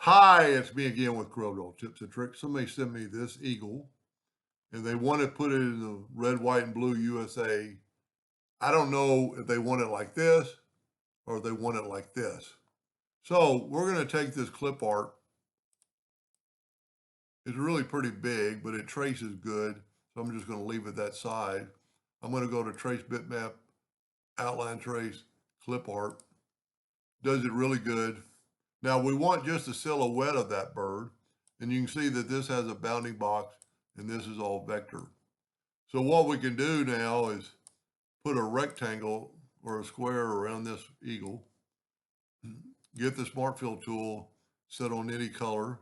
Hi, it's me again with Corel Tips and Tricks. Somebody sent me this eagle and they want to put it in the red, white, and blue USA. I don't know if they want it like this or if they want it like this. So we're going to take this clip art. It's really pretty big, but it traces good. So I'm just going to leave it that size. I'm going to go to Trace Bitmap, Outline Trace, Clip Art. Does it really good. Now we want just a silhouette of that bird. And you can see that this has a bounding box and this is all vector. So what we can do now is put a rectangle or a square around this eagle, get the Smart Fill tool, set on any color,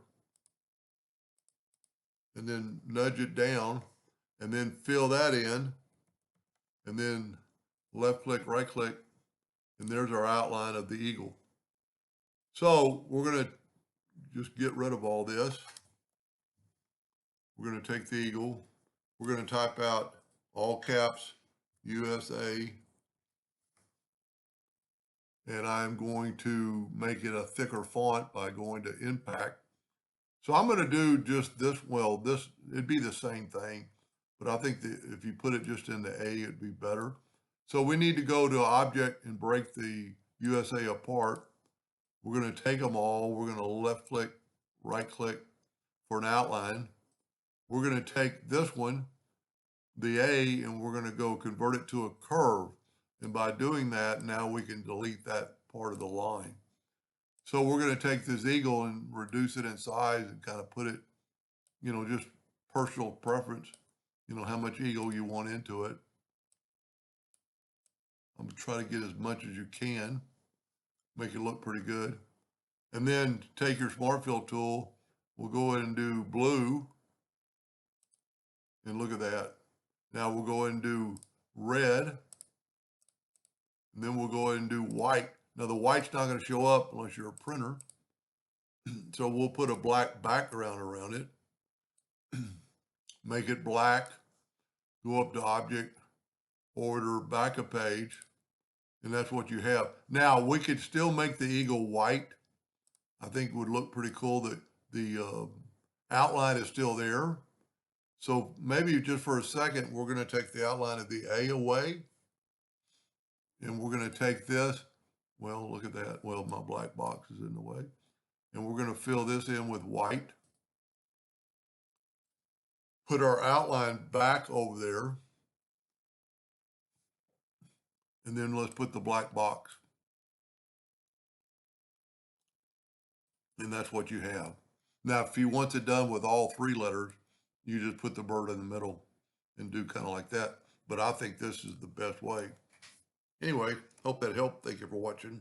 and then nudge it down, and then fill that in, and then left click, right click, and there's our outline of the eagle. So we're going to just get rid of all this. We're going to take the eagle. We're going to type out all caps USA, and I'm going to make it a thicker font by going to Impact. So I'm going to do just this. Well, it'd be the same thing, but I think that if you put it just in the A, it'd be better. So we need to go to Object and break the USA apart. We're going to take them all. We're going to left click, right click for an outline. We're going to take this one, the A, and we're going to go convert it to a curve. And by doing that, now we can delete that part of the line. So we're going to take this eagle and reduce it in size and kind of put it, just personal preference, how much eagle you want into it. I'm going to try to get as much as you can, make it look pretty good. And then take your Smart Fill tool. We'll go ahead and do blue. And look at that. Now we'll go ahead and do red. And then we'll go ahead and do white. Now the white's not going to show up unless you're a printer. So we'll put a black background around it. Make it black. Go up to Object, Order, back a page. And that's what you have. Now we could still make the eagle white. I think it would look pretty cool that the outline is still there. So maybe just for a second, we're going to take the outline of the A away. And we're going to take this. Well, look at that. Well, my black box is in the way. And we're going to fill this in with white. Put our outline back over there. And then let's put the black box. And that's what you have. Now, if you want it done with all three letters, you just put the bird in the middle and do kind of like that. But I think this is the best way. Anyway, hope that helped. Thank you for watching.